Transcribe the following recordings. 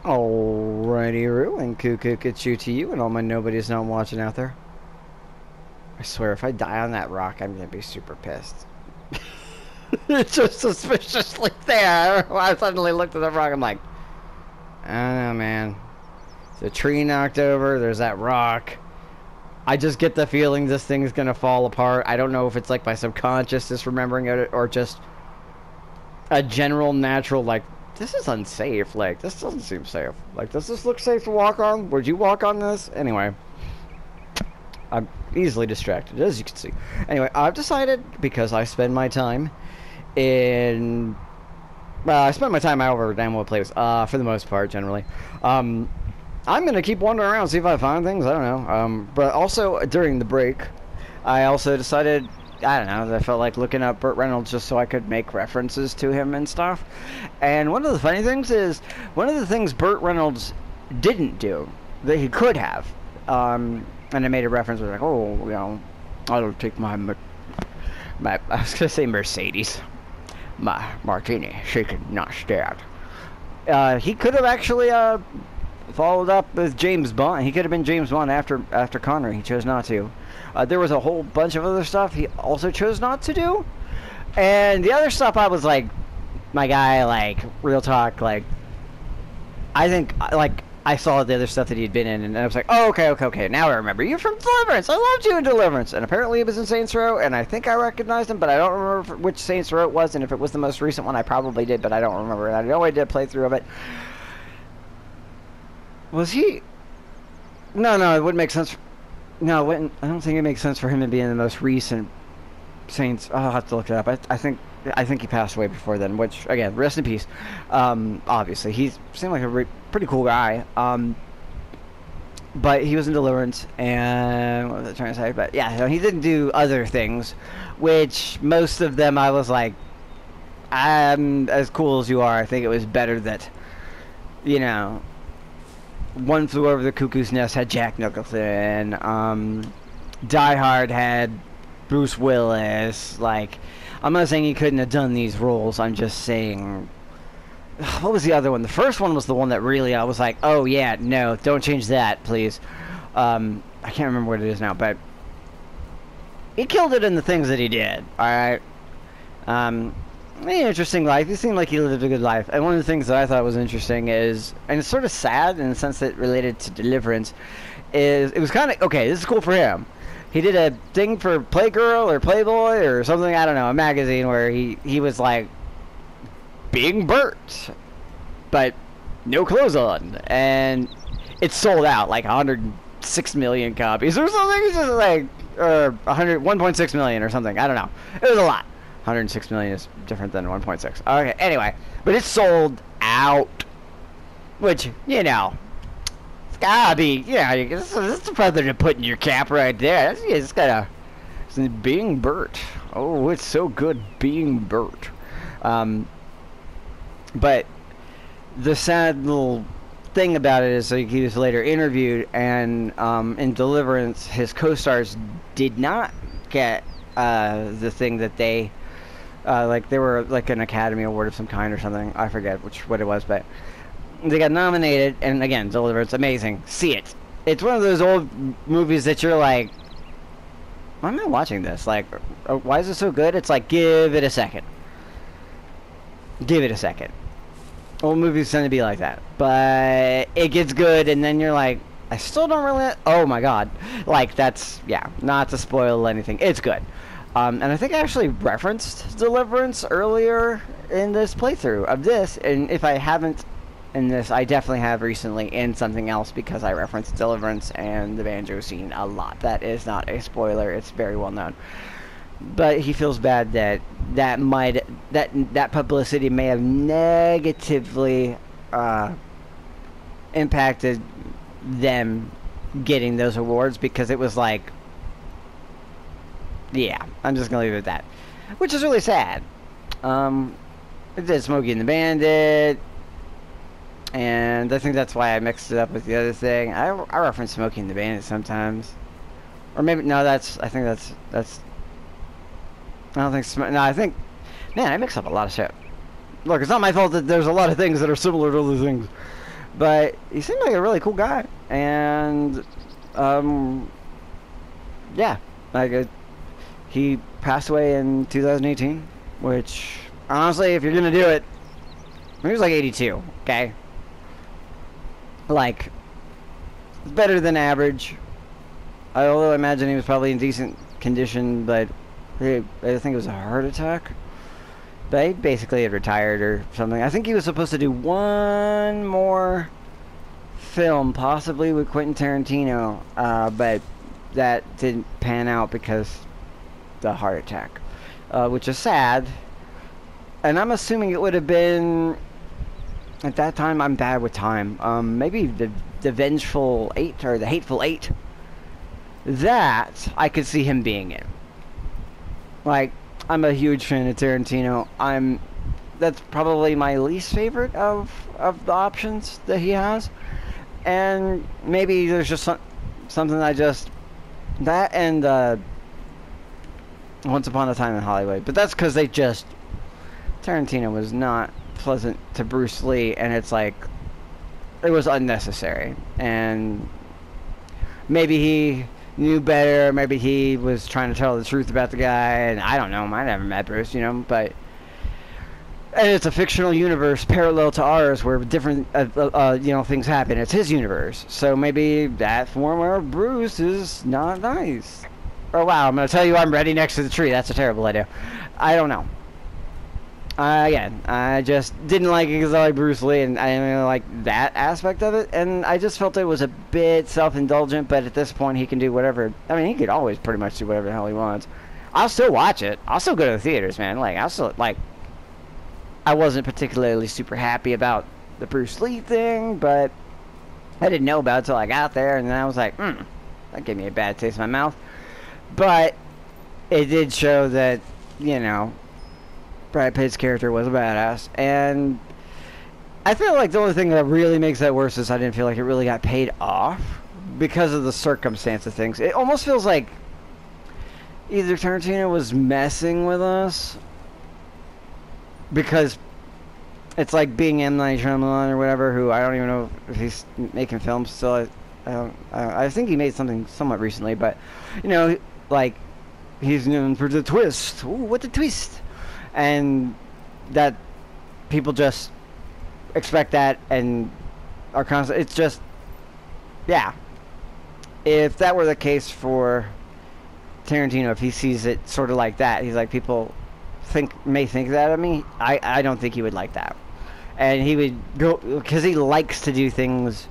Alrighty, Roo, and Cuckoo Kachu to you and all my nobodies not watching out there. I swear, if I die on that rock, I'm gonna be super pissed. It's just suspiciously there. I suddenly looked at the rock, I'm like, I don't know, man. There's a tree knocked over, there's that rock. I just get the feeling this thing is gonna fall apart. I don't know if it's like my subconscious is remembering it or just a general natural, like, this is unsafe. Like, this doesn't seem safe. Like, does this look safe to walk on? Would you walk on this? Anyway, I'm easily distracted, as you can see. Anyway, I've decided, because I spend my time in... Well, I spend my time over damn well places, for the most part, generally. I'm going to keep wandering around, see if I find things. I don't know. But also, during the break, I also decided... I don't know, I felt like looking up Burt Reynolds just so I could make references to him and stuff. And one of the funny things is, one of the things Burt Reynolds didn't do, that he could have, and I made a reference, was like, oh, you know, I don't take my I was going to say Mercedes. My martini, shaken, not stirred. He could have actually, followed up with James Bond. He could have been James Bond after Connery. He chose not to. There was a whole bunch of other stuff he also chose not to do. And the other stuff I was like, my guy, like, real talk, like, I think, like, I saw the other stuff that he'd been in, and I was like, oh, okay, now I remember. You're from Deliverance! I loved you in Deliverance! And apparently it was in Saints Row, and I think I recognized him, but I don't remember which Saints Row it was, and if it was the most recent one, I probably did, but I don't remember. And I know I did a playthrough of it. Was he... No, it wouldn't make sense... No, it wouldn't... I don't think it makes sense for him to be in the most recent Saints... I'll have to look it up. I think he passed away before then, which, again, rest in peace. Obviously, he seemed like a pretty cool guy. But he was in Deliverance, and... What was I trying to say? But, yeah, so he didn't do other things, which most of them I was like, I'm as cool as you are. I think it was better that, you know... One Flew Over the Cuckoo's Nest had Jack Nicholson. Die Hard had Bruce Willis. Like, I'm not saying he couldn't have done these roles. I'm just saying... What was the other one? The first one was the one that really I was like, oh yeah, no, don't change that, please. I can't remember what it is now, but... He killed it in the things that he did, alright? Interesting life. He seemed like he lived a good life. And one of the things that I thought was interesting is, and it's sort of sad in the sense that it related to Deliverance, is it was kind of, okay, this is cool for him. He did a thing for Playgirl or Playboy or something, I don't know, a magazine where he was like being Burt, but no clothes on. And it sold out like 106 million copies or something. It's just like, or 1.6 million or something. I don't know. It was a lot. 106 million is different than 1.6. Okay, anyway. But it sold out. Which, you know, it's gotta be, yeah, this is the brother to put in your cap right there. It's gotta, it's being Burt. Oh, it's so good being Burt. But the sad little thing about it is, like, he was later interviewed, and in Deliverance, his co-stars did not get the thing that they... like, they were like an Academy Award of some kind or something. I forget what it was, but they got nominated. And again, Deliverance, amazing. See it. It's one of those old movies that you're like, why am I watching this? Like, why is it so good? It's like, give it a second. Give it a second. Old movies tend to be like that, but it gets good, and then you're like, I still don't really. Oh my god! Like, that's, yeah. Not to spoil anything. It's good. And I think I actually referenced Deliverance earlier in this playthrough of this, and if I haven't in this, I definitely have recently in something else, because I referenced Deliverance and the banjo scene a lot. That is not a spoiler, it's very well known. But he feels bad that that publicity may have negatively impacted them getting those awards, because it was like, yeah, I'm just gonna leave it at that, which is really sad. It did Smokey and the Bandit, and I think that's why I mixed it up with the other thing. I reference Smokey and the Bandit sometimes, or maybe no. I think that's. I don't think. No, I think. Man, I mix up a lot of shit. Look, it's not my fault that there's a lot of things that are similar to other things. But he seemed like a really cool guy, and yeah, like he passed away in 2018, which honestly, if you're gonna do it, he was like 82. Okay, like it's better than average. Although I imagine he was probably in decent condition, but I think it was a heart attack. But he basically had retired or something. I think he was supposed to do one more film, possibly with Quentin Tarantino, but that didn't pan out because the heart attack, which is sad. And I'm assuming it would have been, at that time, I'm bad with time, maybe the Vengeful Eight or the Hateful Eight. That I could see him being in. Like, I'm a huge fan of Tarantino. That's probably my least favorite of the options that he has. And maybe there's just something that and Once Upon a Time in Hollywood. But that's because Tarantino was not pleasant to Bruce Lee, and it's like, it was unnecessary. And maybe he knew better, maybe he was trying to tell the truth about the guy, and I don't know, I never met Bruce, but and it's a fictional universe parallel to ours where different things happen. It's his universe, so maybe that form where Bruce is not nice. Oh wow, I'm gonna tell you I'm ready next to the tree. That's a terrible idea. I don't know. Again, I just didn't like it because I like Bruce Lee, and I didn't really like that aspect of it, and I just felt it was a bit self-indulgent, but at this point he can do whatever. I mean, he could always pretty much do whatever the hell he wants. I'll still watch it. I'll still go to the theaters, man. Like, I wasn't particularly super happy about the Bruce Lee thing, but I didn't know about it until I got there, and then I was like, that gave me a bad taste in my mouth. But it did show that, Brad Pitt's character was a badass, and I feel like the only thing that really makes that worse is I didn't feel like it really got paid off because of the circumstance of things. It almost feels like either Tarantino was messing with us, because it's like being M. Night Shyamalan or whatever, who I don't even know if he's making films still. I think he made something somewhat recently, but like, he's known for the twist. Ooh, what a twist! And that people just expect that and are constant. It's just, yeah. If that were the case for Tarantino, if he sees it sort of like that, he's like, people may think that of me. I don't think he would like that, and he would go because he likes to do things.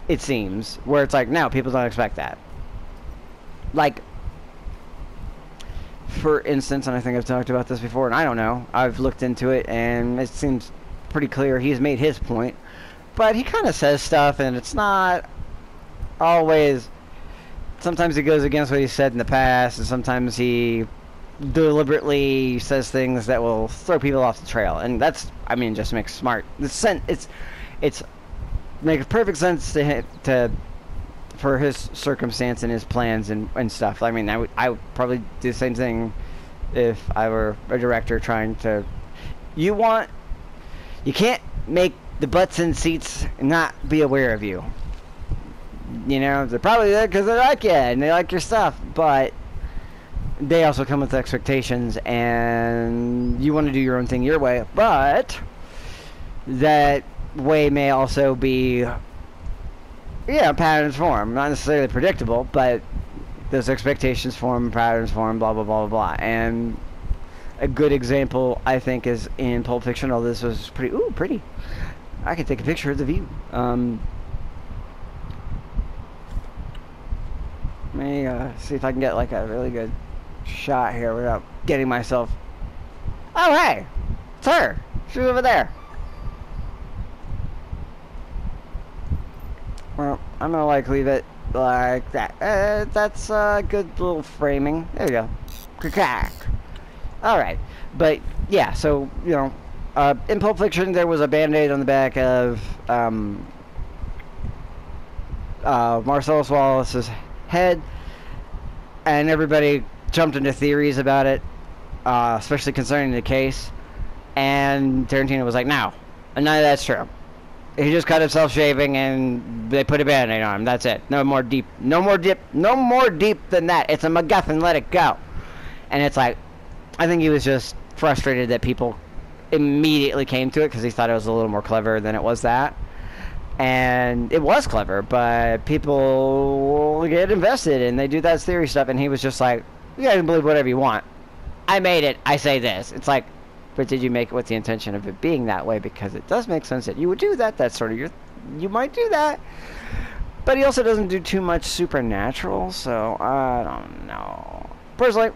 It seems where it's like, no, people don't expect that. Like, for instance, and I think I've talked about this before, and I don't know, I've looked into it, and it seems pretty clear he's made his point, but he kind of says stuff, and it's not always. Sometimes he goes against what he said in the past, and sometimes he deliberately says things that will throw people off the trail, and that's, just makes smart. It's makes perfect sense for his circumstance and his plans and stuff. I would probably do the same thing if I were a director trying to. You can't make the butts in seats not be aware of you. They're probably there because they like you and they like your stuff, but they also come with expectations, and you want to do your own thing your way, but that way may also be, patterns form. Not necessarily predictable, but those expectations form, patterns form, blah, blah, blah, blah, blah. And a good example, I think, is in Pulp Fiction. All this was pretty. I could take a picture of the view. Let me see if I can get, like, a really good shot here without getting myself... Oh, hey! It's her! She's over there. Well, I'm gonna leave it like that. That's a good little framing. There you go. Alright. But, yeah, so, in Pulp Fiction, there was a Band-Aid on the back of, Marcellus Wallace's head, and everybody jumped into theories about it, especially concerning the case, and Tarantino was like, no, none of that's true. He just cut himself shaving, and they put a band-aid on him. That's it. No more deep than that. It's a MacGuffin. Let it go. And it's like, I think he was just frustrated that people immediately came to it because he thought it was a little more clever than it was that. And it was clever, but people get invested and they do that theory stuff, and he was just like, you guys can believe whatever you want. I made it. I say this. It's like, but did you make it with the intention of it being that way? Because it does make sense that you would do that. That's sort of you might do that. But he also doesn't do too much supernatural, so I don't know. Personally,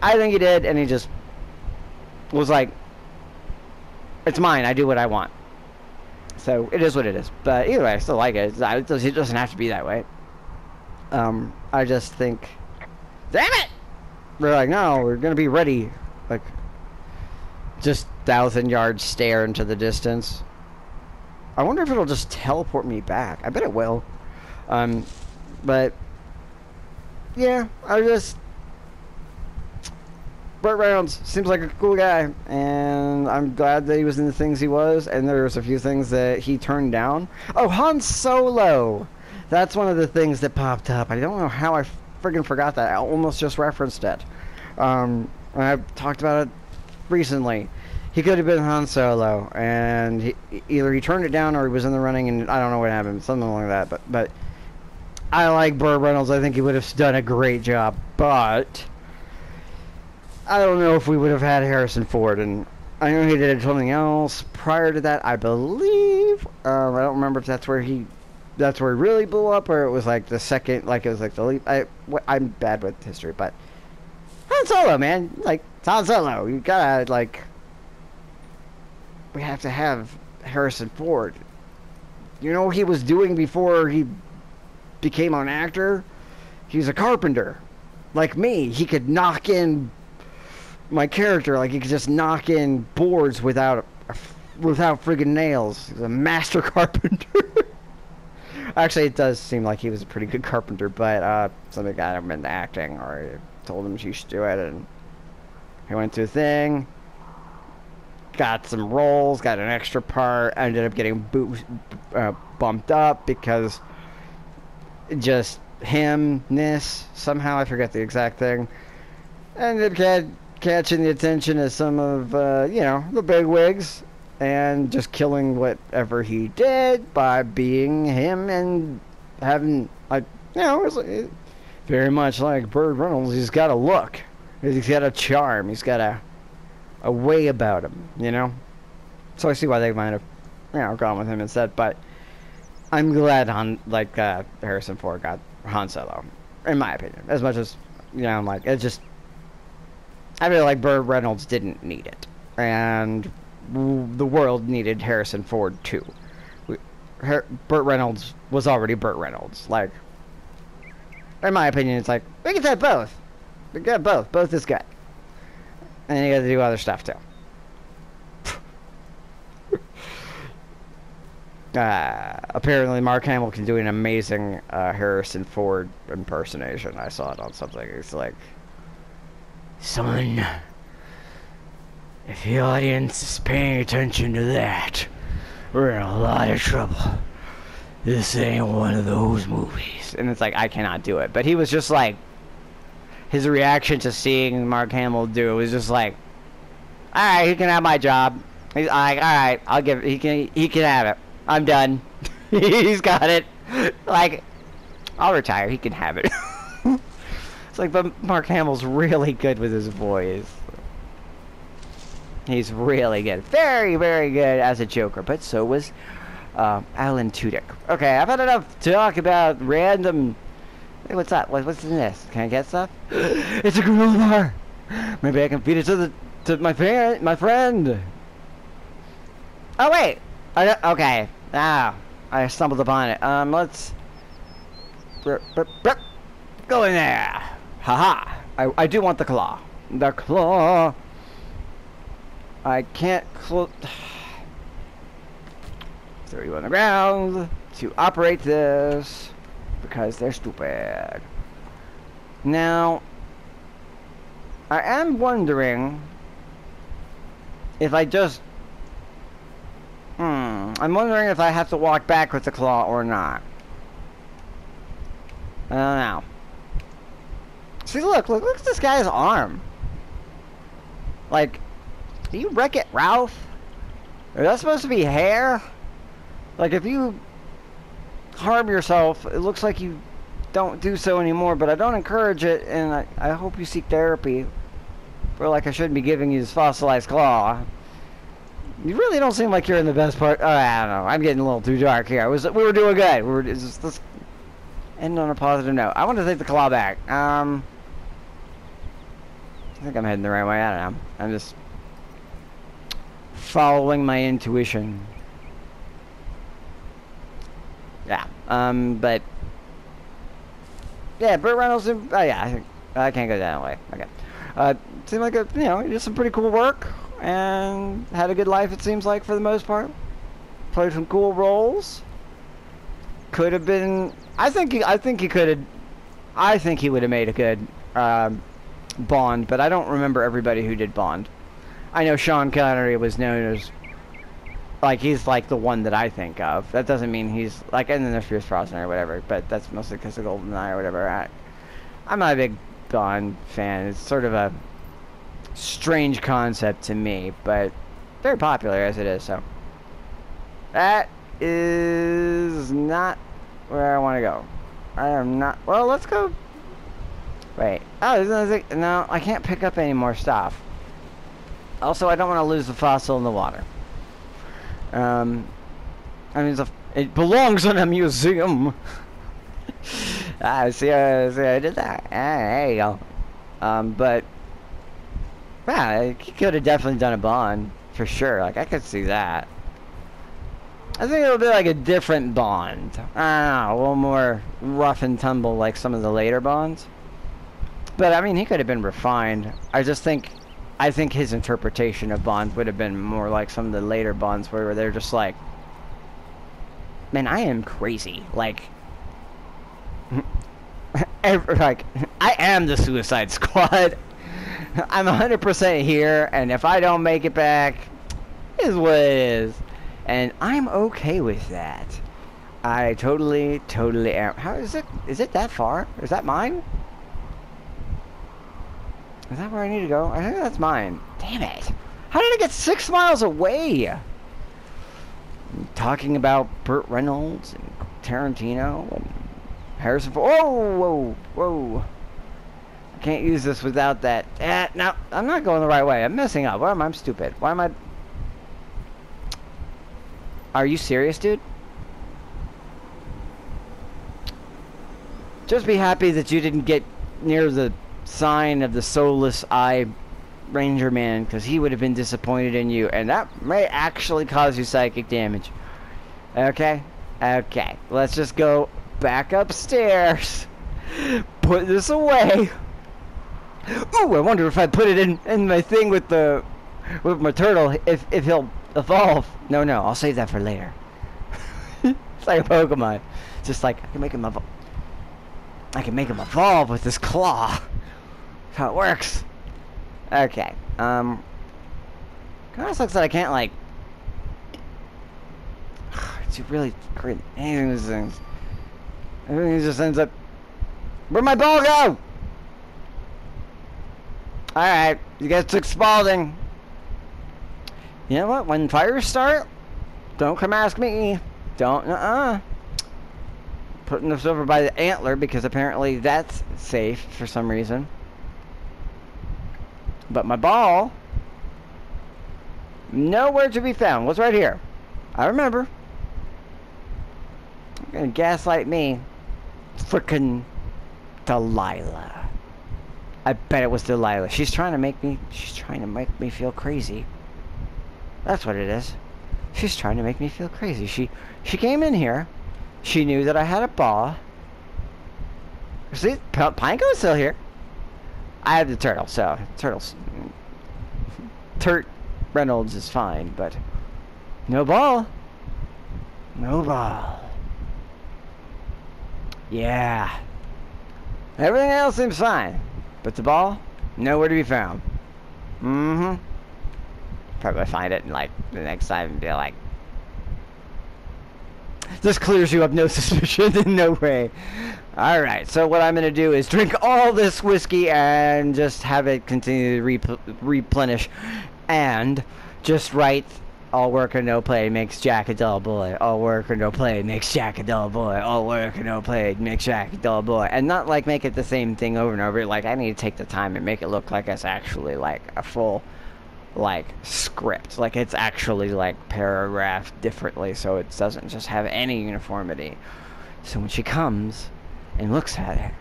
I think he did, and he just was like, it's mine. I do what I want. So it is what it is. But either way, I still like it. It doesn't have to be that way. I just think, damn it! We're like, no, we're going to be ready. Like, just 1,000-yard stare into the distance. I wonder if it'll just teleport me back. I bet it will. But yeah, Burt Reynolds seems like a cool guy, and I'm glad that he was in the things he was, and there was a few things that he turned down. Oh, Han Solo! That's one of the things that popped up. I don't know how I friggin' forgot that. I almost just referenced it. I've talked about it recently. He could have been Han Solo, and either he turned it down or he was in the running, and I don't know what happened, something like that. But I like Burt Reynolds. I think he would have done a great job, but I don't know if we would have had Harrison Ford. And I know he did something else prior to that, I believe. I don't remember if that's where he really blew up, or it was like the second, like it was like the leap. I'm bad with history, but Han Solo, man, like Han Solo, you gotta like. We have to have Harrison Ford. You know what he was doing before he became an actor? He's a carpenter. Like me, he could knock in my character, like he could just knock in boards without friggin' nails. He's a master carpenter. Actually, it does seem like he was a pretty good carpenter, but somebody got him into acting, or told him he should do it, and he went to a thing. Got some roles, got an extra part, ended up getting bumped up because just himness, somehow, I forget the exact thing, ended up catching the attention of some of, the bigwigs, and just killing whatever he did by being him and having, like, it's very much like Burt Reynolds. He's got a look, he's got a charm, he's got a way about him, So I see why they might have, gone with him instead. But I'm glad Harrison Ford got Han Solo, in my opinion. As much as, I'm like, it's just, I feel like Burt Reynolds didn't need it. And the world needed Harrison Ford too. Burt Reynolds was already Burt Reynolds. Like, in my opinion, it's like, we can have both. We got both. Both is good. And you got to do other stuff too. Apparently Mark Hamill can do an amazing Harrison Ford impersonation. I saw it on something. It's like, son, if the audience is paying attention to that, we're in a lot of trouble. This ain't one of those movies. And it's like, I cannot do it. But he was just like, his reaction to seeing Mark Hamill do was just like, all right, he can have my job. He's like, all right, I'll give it. He can have it. I'm done. He's got it. Like, I'll retire. He can have it. It's like, but Mark Hamill's really good with his voice. He's really good. Very, very good as a Joker. But so was Alan Tudyk. Okay, I've had enough talk about random. Hey, what's up? What's in this? Can I get stuff? It's a granola bar. Maybe I can feed it to my friend. Oh wait. Okay. Ah, I stumbled upon it. Let's go in there. Haha. I do want the claw. The claw. I can't throw you on the ground to operate this. Because they're stupid. Now, I am wondering if I just I'm wondering if I have to walk back with the claw or not. I don't know. See, look at this guy's arm. Like, do you Wreck-It Ralph? Is that supposed to be hair? Like, if you harm yourself, it looks like you don't do so anymore, but I don't encourage it, and I hope you seek therapy. Or like I shouldn't be giving you this fossilized claw. You really don't seem like you're in the best part. Oh, I don't know. I'm getting a little too dark here. We were doing good. Let's end on a positive note. I want to take the claw back. I think I'm heading the right way. I don't know. I'm just following my intuition. Yeah. But yeah, Burt Reynolds. Oh yeah, I think I can't go that way. Okay. Seemed like he did some pretty cool work and had a good life. It seems like for the most part. Played some cool roles. Could have been. I think he could have. I think he would have made a good Bond, but I don't remember everybody who did Bond. I know Sean Connery was known as, like, he's like the one that I think of. That doesn't mean he's like, and then there's Pierce Brosnan or whatever, but that's mostly because of GoldenEye or whatever. I'm not a big Bond fan. It's sort of a strange concept to me, but very popular as it is. So that is not where I want to go. I am not. Well, let's go. Wait. Oh, no, I can't pick up any more stuff. Also, I don't want to lose the fossil in the water. I mean, it belongs in a museum. See, I did that. There you go. But yeah, he could have definitely done a Bond for sure. Like, I could see that. I think it'll be like a different Bond. I don't know, a little more rough and tumble like some of the later Bonds. But I mean, he could have been refined. I think his interpretation of Bond would have been more like some of the later Bonds where they're just like, man, I am crazy. Like, like, I am the Suicide Squad. I'm 100% here, and if I don't make it back, is what it is. And I'm okay with that. I totally am. How is it? Is it that far? Is that mine? Is that where I need to go? I think that's mine. Damn it. How did I get 6 miles away? I'm talking about Burt Reynolds and Tarantino and Harrison Ford. Whoa. I can't use this without that. No, I'm not going the right way. I'm messing up. Why am I stupid? Why am I... Are you serious, dude? Just be happy that you didn't get near the sign of the soulless eye ranger man, because he would have been disappointed in you, and that may actually cause you psychic damage. Okay? Okay. Let's just go back upstairs. Put this away. Ooh, I wonder if I put it in my thing with my turtle, if he'll evolve. No, I'll save that for later. It's like a Pokemon. It's just like, I can make him evolve with this claw. That's how it works. Okay. Kinda sucks that I can't, like... It's really great. Anything these things. Everything just ends up... Where'd my ball go? Alright, you guys took Spalding. You know what? When fires start, don't come ask me. Don't, Putting this over by the antler because apparently that's safe for some reason. But my ball, nowhere to be found. What's right here? I remember. You're gonna gaslight me. Frickin' Delilah. I bet it was Delilah. She's trying to make me feel crazy. That's what it is. She's trying to make me feel crazy. She came in here. She knew that I had a ball. See, Pineco's still here. I have the turtle, so Turt Reynolds is fine, but no ball. No ball. Yeah. Everything else seems fine. But the ball, nowhere to be found. Mm-hmm. Probably find it and, like, the next time and be like, This clears you up, no suspicion in no way. Alright, so what I'm going to do is drink all this whiskey and just have it continue to replenish. And just write, all work or no play makes Jack a dull boy. All work or no play makes Jack a dull boy. All work or no play makes Jack a dull boy. And not like make it the same thing over and over. Like I need to take the time and make it look like it's actually like a full like script. Like it's actually like paragraphed differently so it doesn't just have any uniformity. So when she comes and looks at it,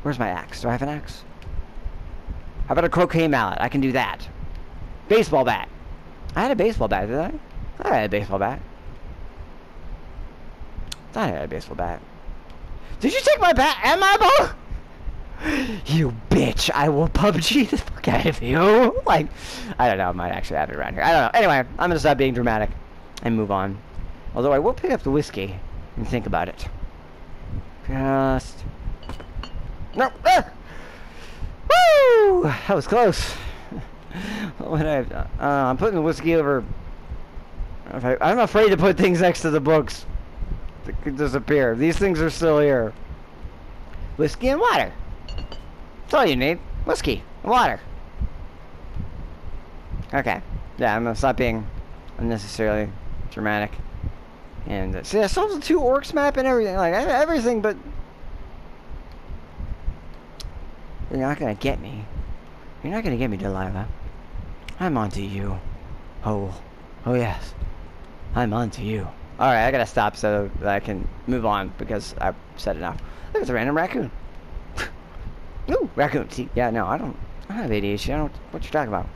where's my axe? Do I have an axe? How about a croquet mallet? I can do that. Baseball bat. I had a baseball bat, did I? I thought I had a baseball bat. I thought I had a baseball bat. Did you take my bat and my ball? You bitch. I will PUBG the fuck out of you. Like, I don't know. I might actually have it around here. I don't know. Anyway, I'm going to stop being dramatic and move on. Although I will pick up the whiskey and think about it. Just... No. Ah! Woo! That was close. What I'm putting the whiskey over... I'm afraid to put things next to the books. They could disappear. These things are still here. Whiskey and water. That's all you need. Whiskey and water. Okay. Yeah, I'm gonna stop being unnecessarily dramatic. And see, I solved the 2 orcs map and everything. Like everything, but you're not gonna get me. You're not gonna get me, Delilah. I'm onto you. Oh yes. I'm onto you. Alright, I gotta stop so that I can move on because I've said enough. Look, it's a random raccoon. Ooh, raccoon. See, yeah, no, I don't have ADHD. I don't know what you're talking about.